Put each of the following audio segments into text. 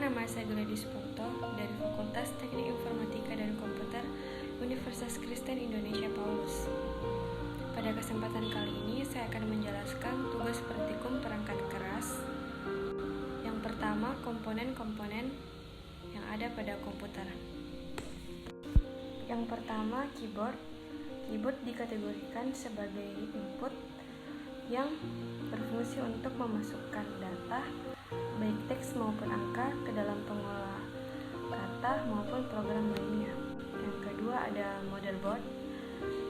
nama saya Gladys Porto dari Fakultas Teknik Informatika dan Komputer Universitas Kristen Indonesia Paulus. Pada kesempatan kali ini saya akan menjelaskan tugas praktikum perangkat keras. Yang pertama, komponen-komponen yang ada pada komputer. Yang pertama, keyboard. Keyboard dikategorikan sebagai input yang berfungsi untuk memasukkan data, baik teks maupun angka, ke dalam pengolah kata maupun program lainnya. Yang kedua ada motherboard.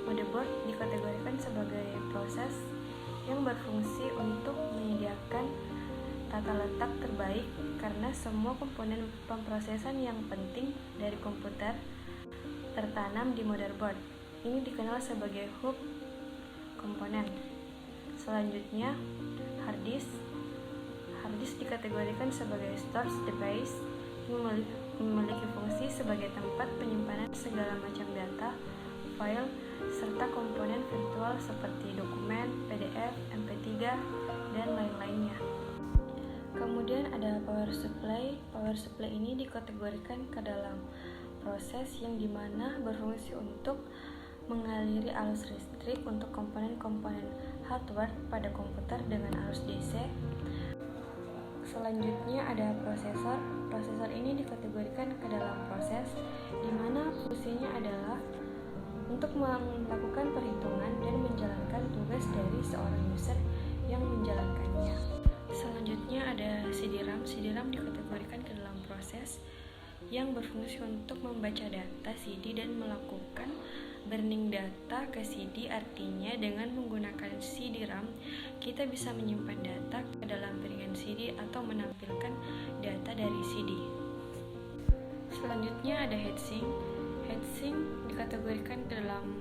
Motherboard dikategorikan sebagai proses yang berfungsi untuk menyediakan tata letak terbaik karena semua komponen pemrosesan yang penting dari komputer tertanam di motherboard. Ini dikenal sebagai hub komponen. Selanjutnya, hard disk. Hard disk dikategorikan sebagai storage device yang memiliki fungsi sebagai tempat penyimpanan segala macam data, file, serta komponen virtual seperti dokumen, PDF, MP3, dan lain-lainnya. Kemudian ada power supply. Power supply ini dikategorikan ke dalam proses yang dimana berfungsi untuk mengaliri arus listrik untuk komponen-komponen hardware pada komputer dengan arus DC. Selanjutnya ada prosesor. Prosesor ini dikategorikan ke dalam proses di mana fungsinya adalah untuk melakukan perhitungan dan menjalankan tugas dari seorang user yang menjalankannya. Selanjutnya ada CD-ROM. CD-ROM dikategorikan ke dalam proses yang berfungsi untuk membaca data CD dan melakukan burning data ke CD. Artinya dengan menggunakan CD-ROM kita bisa menyimpan data ke dalam piringan CD atau menampilkan data dari CD. Selanjutnya ada heatsink. Heatsink dikategorikan ke dalam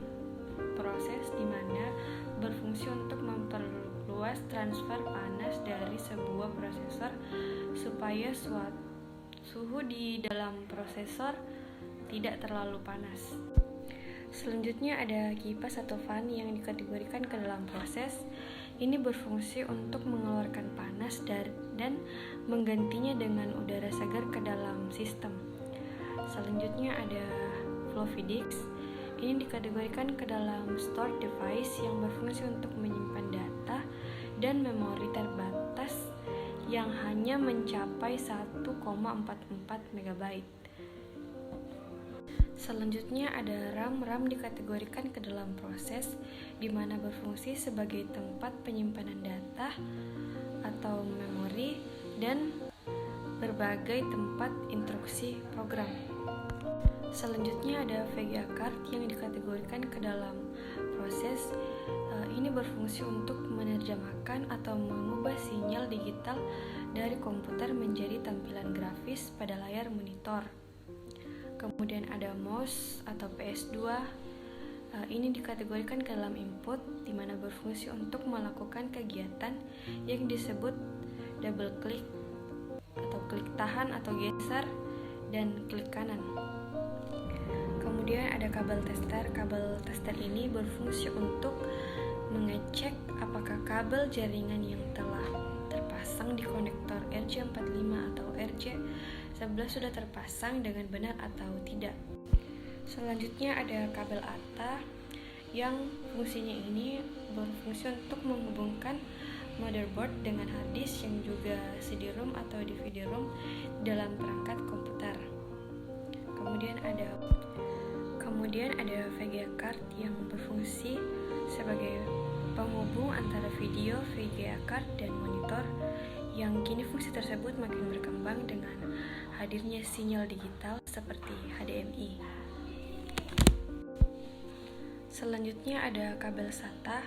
proses di mana berfungsi untuk memperluas transfer panas dari sebuah prosesor supaya suhu di dalam prosesor tidak terlalu panas. Selanjutnya ada kipas atau fan yang dikategorikan ke dalam proses. Ini berfungsi untuk mengeluarkan panas dan menggantinya dengan udara segar ke dalam sistem. Selanjutnya ada floppy disk. Ini dikategorikan ke dalam store device yang berfungsi untuk menyimpan data dan memori terbatas yang hanya mencapai 1,44 MB. Selanjutnya ada RAM. RAM dikategorikan ke dalam proses di mana berfungsi sebagai tempat penyimpanan data atau memori dan berbagai tempat instruksi program. Selanjutnya ada VGA card yang dikategorikan ke dalam proses. Ini berfungsi untuk menerjemahkan atau mengubah sinyal digital dari komputer menjadi tampilan grafis pada layar monitor. Kemudian ada mouse atau PS2. Ini dikategorikan ke dalam input di mana berfungsi untuk melakukan kegiatan yang disebut double click atau klik tahan atau geser dan klik kanan. Kemudian ada kabel tester. Kabel tester ini berfungsi untuk mengecek apakah kabel jaringan yang telah terpasang di konektor RJ45 atau RJ11 sudah terpasang dengan benar atau tidak. Selanjutnya ada kabel ATA yang fungsinya ini berfungsi untuk menghubungkan motherboard dengan hard disk yang juga CD-ROM atau DVD-ROM dalam perangkat komputer. Kemudian ada VGA card yang berfungsi sebagai penghubung antara video, VGA card, dan monitor yang kini fungsi tersebut makin berkembang dengan hadirnya sinyal digital seperti HDMI. Selanjutnya ada kabel SATA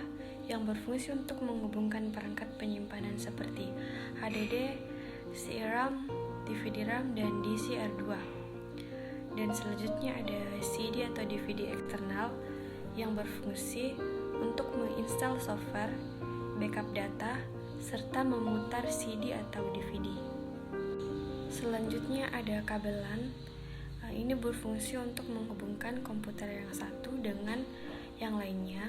yang berfungsi untuk menghubungkan perangkat penyimpanan seperti HDD, CD-ROM, DVD-RAM, dan DCR2. Dan selanjutnya ada CD atau DVD eksternal yang berfungsi untuk menginstal software, backup data, serta memutar CD atau DVD. Selanjutnya ada kabel LAN. Ini berfungsi untuk menghubungkan komputer yang satu dengan yang lainnya,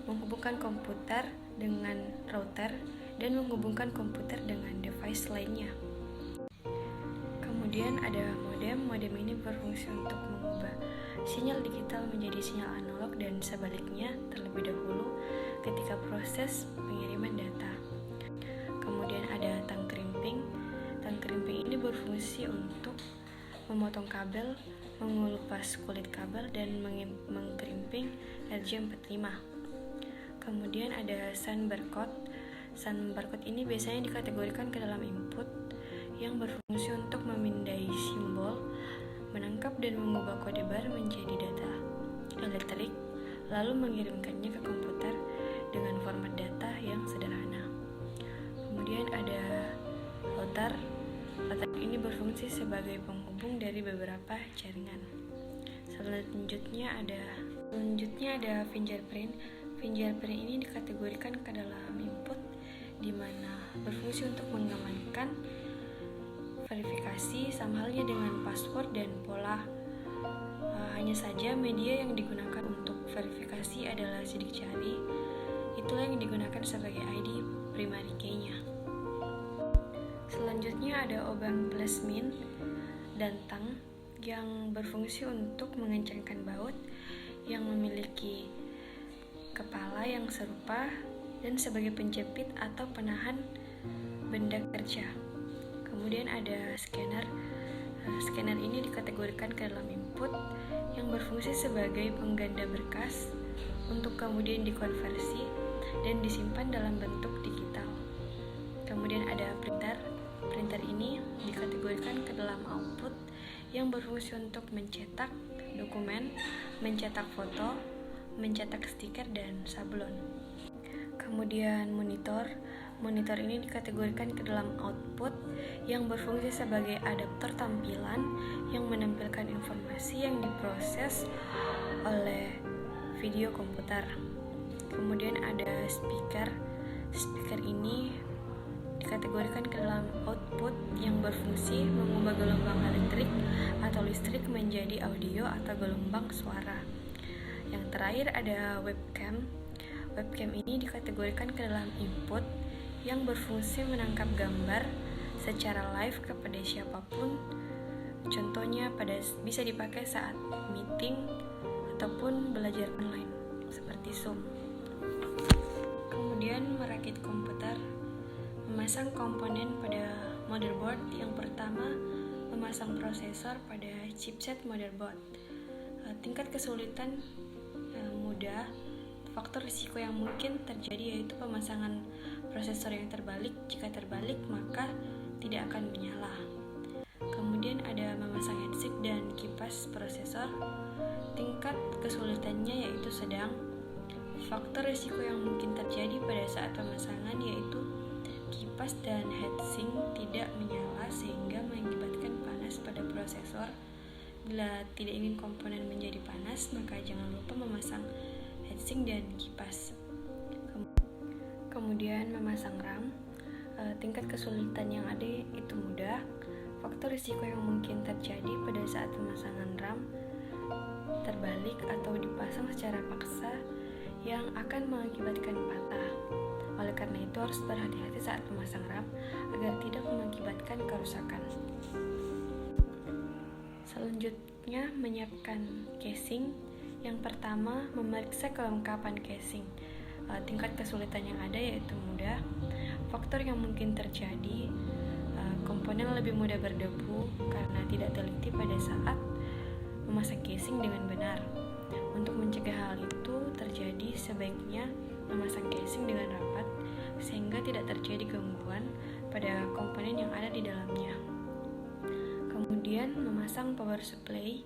menghubungkan komputer dengan router, dan menghubungkan komputer dengan device lainnya. Kemudian ada modem. Modem ini berfungsi untuk mengubah sinyal digital menjadi sinyal analog dan sebaliknya terlebih dahulu ketika proses pengiriman data. Kemudian ada tang krimping. Tang krimping ini berfungsi untuk memotong kabel, mengelupas kulit kabel, dan mengkrimping RJ45. Kemudian ada sun barcode. Sun barcode ini biasanya dikategorikan ke dalam input yang berfungsi untuk memindai simbol, menangkap dan mengubah kode bar menjadi data elektrik, lalu mengirimkannya ke komputer dengan format data yang sederhana. Kemudian ada router. Router ini berfungsi sebagai penghubung dari beberapa jaringan. Selanjutnya ada fingerprint. Fingerprint ini dikategorikan ke dalam input di mana berfungsi untuk mengamankan verifikasi, sama halnya dengan password dan pola. Hanya saja media yang digunakan untuk verifikasi adalah sidik jari. Itulah yang digunakan sebagai ID primary key-nya. Selanjutnya ada obang plus min dan tang yang berfungsi untuk mengencangkan baut yang memiliki kepala yang serupa dan sebagai penjepit atau penahan benda kerja. Kemudian ada scanner. Scanner ini dikategorikan ke dalam input yang berfungsi sebagai pengganda berkas untuk kemudian dikonversi dan disimpan dalam bentuk digital. Kemudian ada printer. Printer ini dikategorikan ke dalam output yang berfungsi untuk mencetak dokumen, mencetak foto, mencetak stiker dan sablon. Kemudian monitor. Monitor ini dikategorikan ke dalam output yang berfungsi sebagai adaptor tampilan yang menampilkan informasi yang diproses oleh video komputer. Kemudian ada speaker. Speaker ini dikategorikan ke dalam output yang berfungsi mengubah gelombang elektrik atau listrik menjadi audio atau gelombang suara. Yang terakhir ada webcam. Webcam ini dikategorikan ke dalam input yang berfungsi menangkap gambar secara live kepada siapapun. Contohnya bisa dipakai saat meeting ataupun belajar online seperti Zoom. Kemudian merakit komputer. Memasang komponen pada motherboard. Yang pertama, memasang prosesor pada chipset motherboard. Tingkat kesulitan mudah. Faktor risiko yang mungkin terjadi yaitu pemasangan prosesor yang terbalik. Jika terbalik, maka tidak akan menyala. Kemudian ada memasang heatsink dan kipas prosesor. Tingkat kesulitannya yaitu sedang. Faktor risiko yang mungkin terjadi pada saat pemasangan yaitu kipas dan heatsink tidak menyala sehingga mengakibatkan panas pada prosesor. Bila tidak ingin komponen menjadi panas, maka jangan lupa memasang heatsink dan kipas. Kemudian memasang RAM. Tingkat kesulitan yang ada itu mudah. Faktor risiko yang mungkin terjadi pada saat pemasangan RAM terbalik atau dipasang secara paksa yang akan mengakibatkan patah. Oleh karena itu harus berhati-hati saat memasang RAM agar tidak mengakibatkan kerusakan. Selanjutnya menyiapkan casing. Yang pertama, memeriksa kelengkapan casing. Tingkat kesulitan yang ada yaitu mudah. Faktor yang mungkin terjadi, komponen lebih mudah berdebu karena tidak teliti pada saat memasang casing dengan benar. Untuk mencegah hal itu terjadi, sebaiknya memasang casing dengan rapat sehingga tidak terjadi gangguan pada komponen yang ada di dalamnya. Kemudian memasang power supply.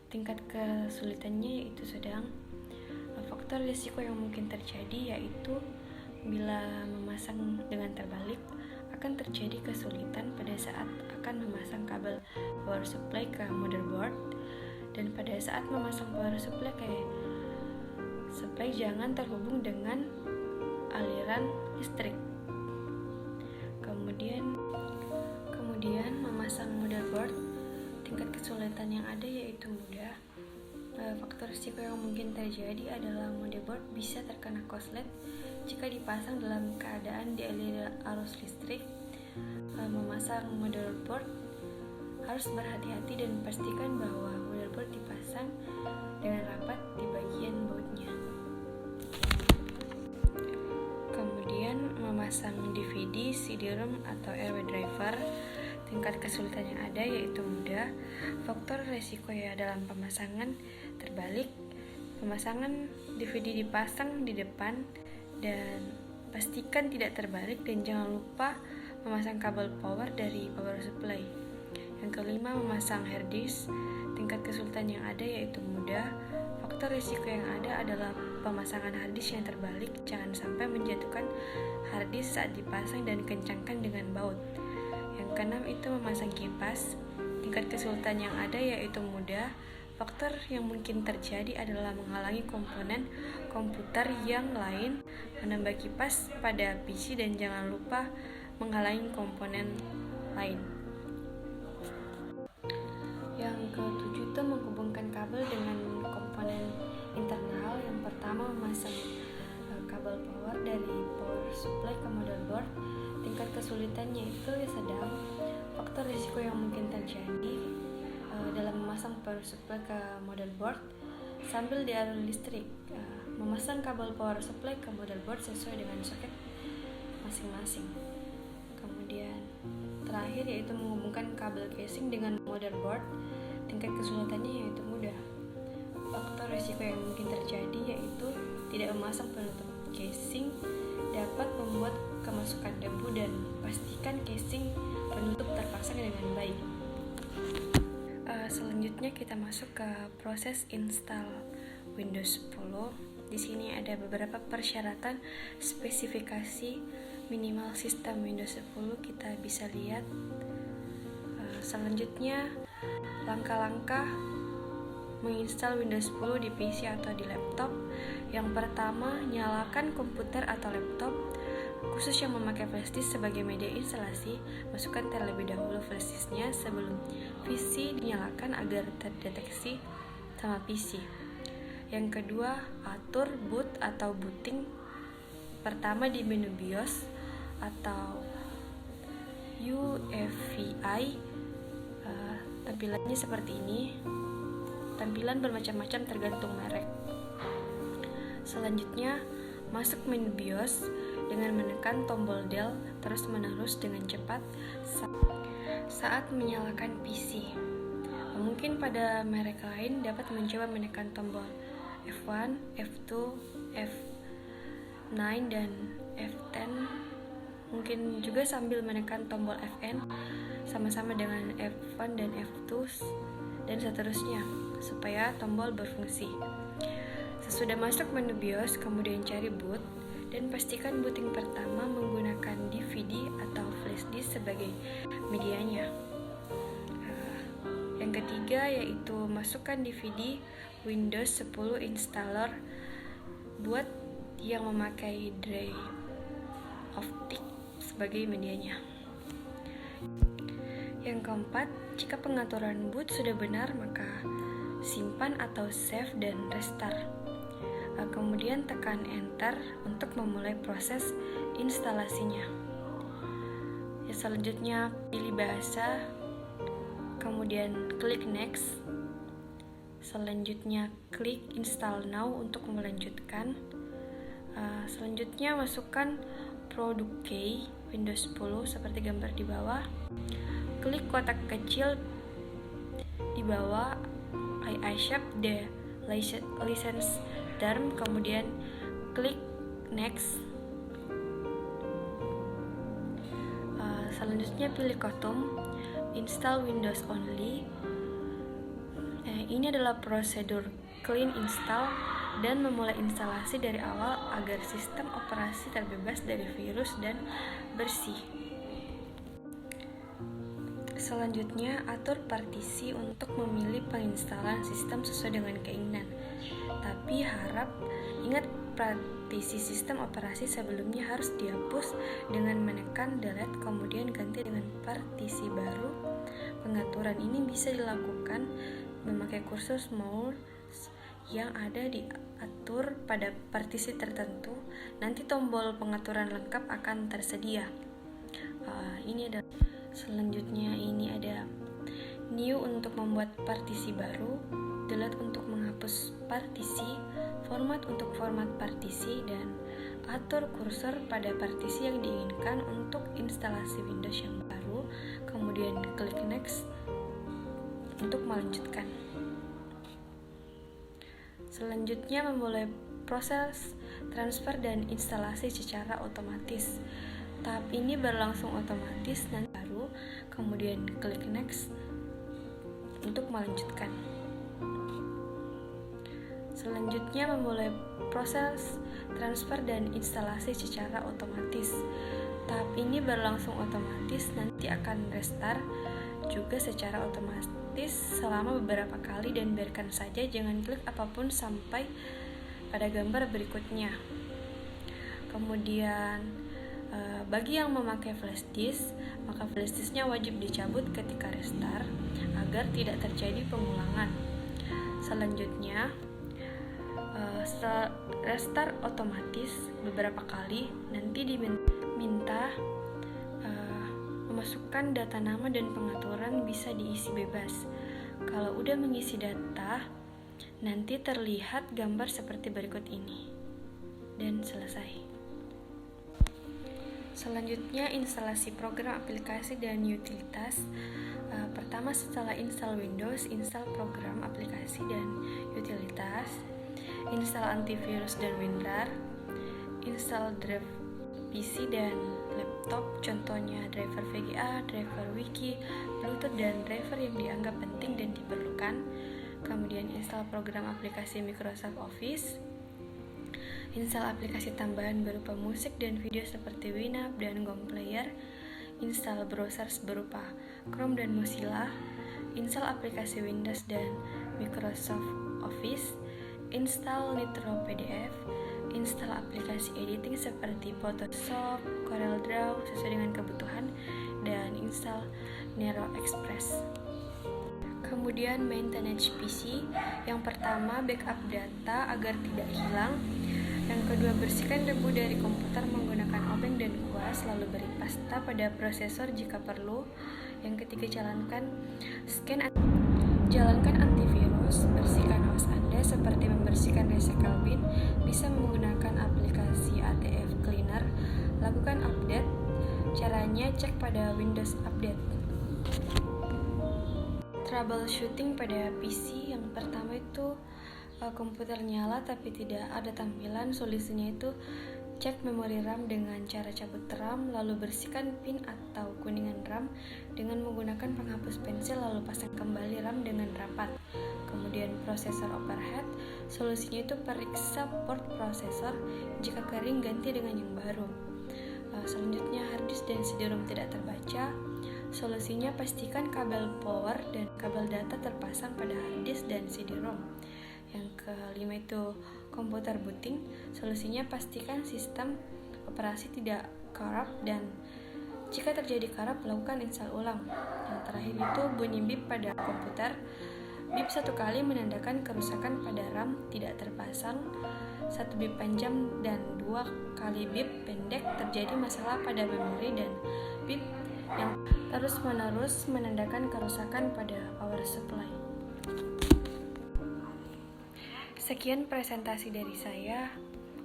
Tingkat kesulitannya yaitu sedang. Faktor risiko yang mungkin terjadi yaitu bila memasang dengan terbalik akan terjadi kesulitan pada saat akan memasang kabel power supply ke motherboard, dan pada saat memasang power supply jangan terhubung dengan aliran listrik. Kemudian memasang motherboard. Tingkat kesulitan yang ada yaitu mudah. Faktor risiko yang mungkin terjadi adalah motherboard bisa terkena korslet jika dipasang dalam keadaan dialiri arus listrik. Memasang motherboard Harus berhati-hati dan pastikan bahwa motherboard dipasang dengan rapat di bagian bautnya. Kemudian memasang DVD, CD-ROM atau RW driver. Tingkat kesulitan yang ada yaitu mudah. Faktor resiko ya dalam pemasangan terbalik. Pemasangan DVD dipasang di depan dan pastikan tidak terbalik, dan jangan lupa memasang kabel power dari power supply. Yang kelima, memasang hard disk. Tingkat kesulitan yang ada yaitu mudah. Faktor risiko yang ada adalah pemasangan hard disk yang terbalik. Jangan sampai menjatuhkan hard disk saat dipasang dan kencangkan dengan baut. Yang keenam itu memasang kipas. Tingkat kesulitan yang ada yaitu mudah. Faktor yang mungkin terjadi adalah menghalangi komponen komputer yang lain menambah kipas pada PC, dan jangan lupa menghalangi komponen lain. Yang ketujuh itu menghubungkan kabel dengan komponen internal. Yang pertama, memasang kabel power dari power supply ke motherboard. Tingkat kesulitannya itu sedang. Faktor risiko yang mungkin terjadi dalam memasang power supply ke motherboard sambil dialiri listrik. Memasang kabel power supply ke motherboard sesuai dengan soket masing-masing. Kemudian terakhir yaitu menghubungkan kabel casing dengan motherboard. Tingkat kesulitannya yaitu mudah. Faktor risiko yang mungkin terjadi yaitu tidak memasang penutup casing dapat membuat kemasukan debu, dan pastikan casing penutup terpasang dengan baik. Selanjutnya kita masuk ke proses install Windows 10. Di sini ada beberapa persyaratan spesifikasi minimal sistem Windows 10, kita bisa lihat. Selanjutnya, langkah-langkah menginstal Windows 10 di PC atau di laptop. Yang pertama, nyalakan komputer atau laptop khusus yang memakai flash disk sebagai media instalasi. Masukkan terlebih dahulu flash disknya sebelum PC dinyalakan agar terdeteksi sama PC. Yang kedua, atur boot atau booting. Pertama di menu BIOS atau UEFI. Tampilannya seperti ini. Tampilan bermacam-macam tergantung merek. Selanjutnya, masuk menu BIOS dengan menekan tombol Del terus-menerus dengan cepat saat menyalakan PC. Mungkin pada merek lain dapat mencoba menekan tombol F1, F2, F9, dan F10. Mungkin juga sambil menekan tombol Fn sama-sama dengan F1 dan F2 dan seterusnya supaya tombol berfungsi. Sesudah masuk menu BIOS, kemudian cari boot dan pastikan booting pertama menggunakan DVD atau flash disk sebagai medianya. Yang ketiga yaitu masukkan DVD Windows 10 installer buat yang memakai drive optik sebagai medianya. Yang keempat, jika pengaturan boot sudah benar, maka simpan atau save dan restart. Kemudian tekan enter untuk memulai proses instalasinya. Selanjutnya pilih bahasa, kemudian klik next. Selanjutnya klik install now untuk melanjutkan. Selanjutnya masukkan produk key Windows 10 seperti gambar di bawah. Klik kotak kecil di bawah I accept the license term, kemudian klik next. Selanjutnya pilih custom install Windows only. Ini adalah prosedur clean install dan memulai instalasi dari awal agar sistem operasi terbebas dari virus dan bersih. Selanjutnya, atur partisi untuk memilih penginstalan sistem sesuai dengan keinginan. Tapi ingat partisi sistem operasi sebelumnya harus dihapus dengan menekan delete kemudian ganti dengan partisi baru. Pengaturan ini bisa dilakukan memakai kursus mouse yang ada diatur pada partisi tertentu. Nanti tombol pengaturan lengkap akan tersedia. Selanjutnya ini ada new untuk membuat partisi baru, delete untuk menghapus partisi, format untuk format partisi, dan atur kursor pada partisi yang diinginkan untuk instalasi Windows yang baru, kemudian klik next untuk melanjutkan. Selanjutnya memulai proses transfer dan instalasi secara otomatis. Tahap ini berlangsung otomatis dan baru, kemudian klik next untuk melanjutkan. Selanjutnya memulai proses transfer dan instalasi secara otomatis. Tahap ini berlangsung otomatis, nanti akan restart juga secara otomatis selama beberapa kali, dan biarkan saja, jangan klik apapun sampai pada gambar berikutnya. Kemudian bagi yang memakai flash disk, maka flash disknya wajib dicabut ketika restart agar tidak terjadi pengulangan. Selanjutnya setelah restart otomatis beberapa kali, nanti diminta memasukkan data nama dan pengaturan bisa diisi bebas. Kalau udah mengisi data, nanti terlihat gambar seperti berikut ini. Dan selesai. Selanjutnya instalasi program, aplikasi, dan utilitas. Pertama, setelah install Windows, install program, aplikasi, dan utilitas. Install antivirus dan WinRAR. Install drive PC dan laptop, contohnya driver VGA, driver Wiki, Bluetooth, dan driver yang dianggap penting dan diperlukan. Kemudian install program aplikasi Microsoft Office. Install aplikasi tambahan berupa musik dan video seperti Winamp dan GOM Player. Install browser berupa Chrome dan Mozilla. Install aplikasi Windows dan Microsoft Office. Install Nitro PDF. Install aplikasi editing seperti Photoshop, CorelDRAW sesuai dengan kebutuhan, dan install Nero Express. Kemudian maintenance PC. Yang pertama, backup data agar tidak hilang. Yang kedua, bersihkan debu dari komputer menggunakan obeng dan kuas, lalu beri pasta pada prosesor jika perlu. Yang ketiga, jalankan antivirus, bersihkan OS Anda seperti membersihkan recycle bin, bisa menggunakan aplikasi ATF Cleaner, lakukan update. Caranya cek pada Windows Update. Troubleshooting pada PC. Yang pertama itu komputer nyala tapi tidak ada tampilan. Solusinya itu cek memori RAM dengan cara cabut RAM, lalu bersihkan pin atau kuningan RAM dengan menggunakan penghapus pensil, lalu pasang kembali RAM dengan rapat. Kemudian prosesor overhead. Solusinya itu periksa port prosesor, jika kering ganti dengan yang baru. Selanjutnya harddisk dan CD-ROM tidak terbaca. Solusinya pastikan kabel power dan kabel data terpasang pada harddisk dan CD-ROM. Yang kelima itu komputer booting. Solusinya pastikan sistem operasi tidak corrupt, dan jika terjadi corrupt lakukan install ulang. Yang terakhir itu bunyi bip pada komputer. Bip satu kali menandakan kerusakan pada RAM tidak terpasang, satu bip panjang dan 2 kali bip pendek terjadi masalah pada memori, dan bip yang terus-menerus menandakan kerusakan pada power supply. Sekian presentasi dari saya.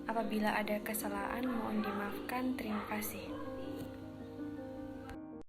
Apabila ada kesalahan mohon dimaafkan. Terima kasih.